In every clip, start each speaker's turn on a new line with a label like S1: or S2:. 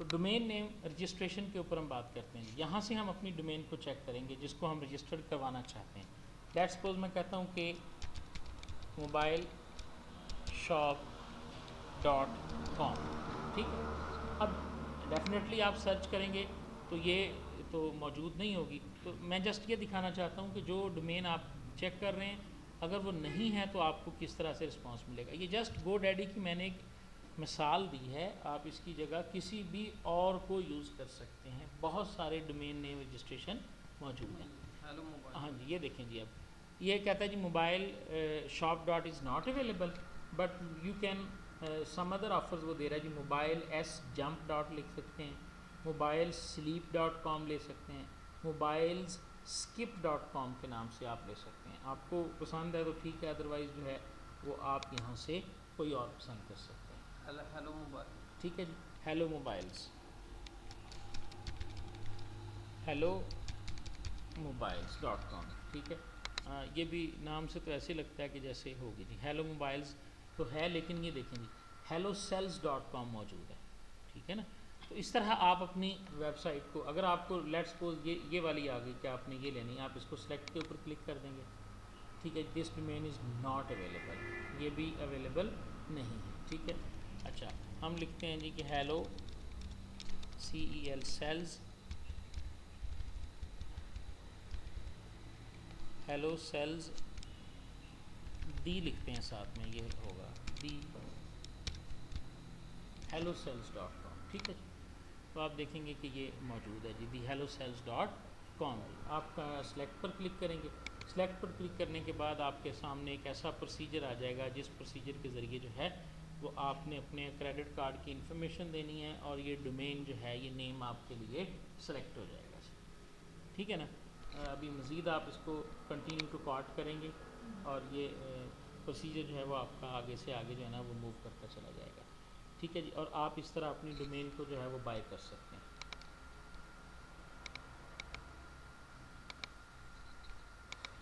S1: तो domain name registration के ऊपर हम बात करते हैं। यहाँ से हम अपनी डोमेन को चेक करेंगे जिसको हम रजिस्टर्ड करवाना चाहते हैं। लेट्स सपोज मैं कहता हूँ कि मोबाइल शॉप .com, ठीक है। अब डेफिनेटली आप सर्च करेंगे तो ये तो मौजूद नहीं होगी, तो मैं जस्ट ये दिखाना चाहता हूँ कि जो डोमेन आप चेक कर रहे हैं अगर वो नहीं है तो आपको किस तरह से रिस्पांस मिलेगा। ये जस्ट GoDaddy की मैंने एक मिसाल दी है, आप इसकी जगह किसी भी और को यूज़ कर सकते हैं। बहुत सारे डोमेन नेम रजिस्ट्रेशन मौजूद हैं।
S2: हेलो मोबाइल,
S1: हाँ जी, ये देखें जी। अब ये कहता है जी mobile shop dot is not available but you can some other offers वो दे रहा है जी। मोबाइल jump डॉट लिख सकते हैं, मोबाइल sleep.com ले सकते हैं, मोबाइल्स skip.com के नाम से आप ले सकते हैं। आपको पसंद है तो ठीक है, अदरवाइज़ जो है वो आप यहाँ से कोई और पसंद कर सकते हैं।
S2: हेलो मोबाइल,
S1: ठीक है जी। हेलो मोबाइल्स, हेलो mobiles.com, ठीक है। ये भी नाम से तो ऐसे लगता है कि जैसे होगी जी। हेलो मोबाइल्स तो है, लेकिन ये देखें जी hellocells.com मौजूद है, ठीक है ना। तो इस तरह आप अपनी वेबसाइट को, अगर आपको लेट्स सपोज ये वाली आ गई कि आपने ये लेनी है, आप इसको सेलेक्ट के ऊपर क्लिक कर देंगे, ठीक है। This domain is not available, ये भी अवेलेबल नहीं है, ठीक है। अच्छा, हम लिखते हैं जी कि hello CEL sales, hello sales दी लिखते हैं साथ में, ये होगा दी hellocells.com, ठीक है जी। तो आप देखेंगे कि ये मौजूद है जी, दी hellocells.com। आपका सेलेक्ट पर क्लिक करेंगे, सेलेक्ट पर क्लिक करने के बाद आपके सामने एक ऐसा प्रोसीजर आ जाएगा जिस प्रोसीजर के ज़रिए जो है वो आपने अपने क्रेडिट कार्ड की इन्फॉर्मेशन देनी है और ये डोमेन जो है, ये नेम आपके लिए सेलेक्ट हो जाएगा, ठीक है ना। अभी मज़ीद आप इसको कंटिन्यू टू कार्ट करेंगे और ये प्रोसीजर जो है वो आपका आगे से आगे जो है ना वो मूव करता चला जाएगा, ठीक है जी। और आप इस तरह अपनी डोमेन को जो है वो बाय कर सकते हैं।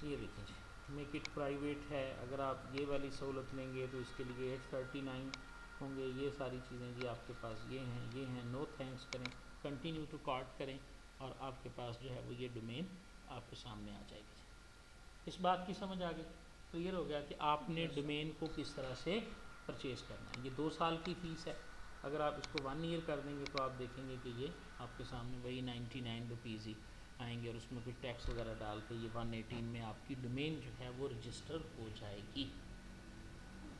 S1: ये देखिए जी, मेक इट प्राइवेट है। अगर आप ये वाली सहूलत लेंगे तो इसके लिए H39 होंगे। ये सारी चीज़ें जी आपके पास ये हैं। नो थैंक्स करें, कंटिन्यू टू कार्ट करें और आपके पास जो है वो ये डोमेन आपके सामने आ जाएगी। इस बात की समझ आ गई, क्लियर हो गया कि आपने डोमेन को किस तरह से परचेज़ करना है। ये 2 साल की फ़ीस है। अगर आप इसको 1 ईयर कर देंगे तो आप देखेंगे कि ये आपके सामने वही 99 रुपीज़ ही आएंगे और उसमें कोई टैक्स वगैरह डाल के ये 118 में आपकी डोमेन जो है वो रजिस्टर हो जाएगी।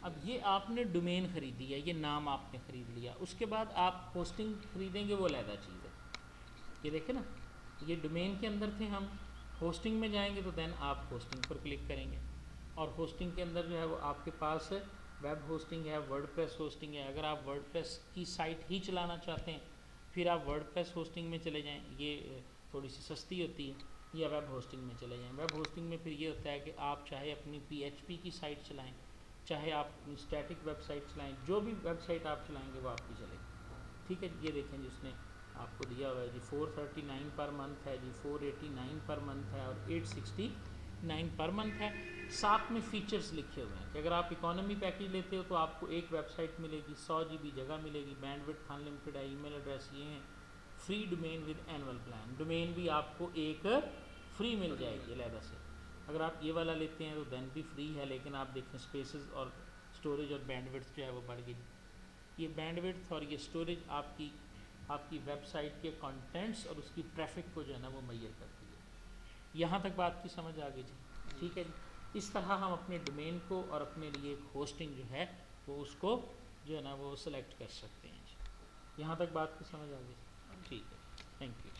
S1: अब ये आपने डोमेन ख़रीदी है, ये नाम आपने ख़रीद लिया, उसके बाद आप होस्टिंग ख़रीदेंगे, वो अलग चीज़ है। ये देखें ना, ये डोमेन के अंदर थे हम, होस्टिंग में जाएंगे तो देन आप होस्टिंग पर क्लिक करेंगे और होस्टिंग के अंदर जो है वो आपके पास वेब होस्टिंग है, वर्डप्रेस होस्टिंग है। अगर आप वर्डप्रेस की साइट ही चलाना चाहते हैं फिर आप वर्डप्रेस होस्टिंग में चले जाएं, ये थोड़ी सी सस्ती होती है, या वेब होस्टिंग में चले जाएं। वेब होस्टिंग में फिर ये होता है कि आप चाहे अपनी PHP की साइट चलाएं, चाहे आप अपनी स्टैटिक वेबसाइट चलाएं, जो भी वेबसाइट आप चलाएँगे वो आपकी चलेगी, ठीक है। ये देखें जिसने आपको दिया हुआ है जी 439 पर मंथ है जी, 489 पर मंथ है और 869 पर मंथ है। साथ में फ़ीचर्स लिखे हुए हैं कि अगर आप इकोनॉमी पैकेज लेते हो तो आपको एक वेबसाइट मिलेगी, 100 GB जगह मिलेगी, बैंडविड्थ अनलिमिटेड है, ईमेल एड्रेस ये हैं, free domain with annual plan, domain भी आपको एक फ्री मिल जाएगी अलहदा से। अगर आप ये वाला लेते हैं तो देन भी फ्री है, लेकिन आप देखें स्पेसेस और स्टोरेज और बैंडविड्थ जो है वो बढ़ गई। ये बैंडविड्थ और ये स्टोरेज आपकी वेबसाइट के कंटेंट्स और उसकी ट्रैफिक को जो है ना वो मैयर करती है। यहाँ तक बात की समझ आ गई जी, ठीक है जी। इस तरह हम अपने डोमेन को और अपने लिए एक होस्टिंग जो है वो उसको जो है ना वो सिलेक्ट कर सकते हैं जी। यहाँ तक बात की समझ आ गई, ठीक है, थैंक यू।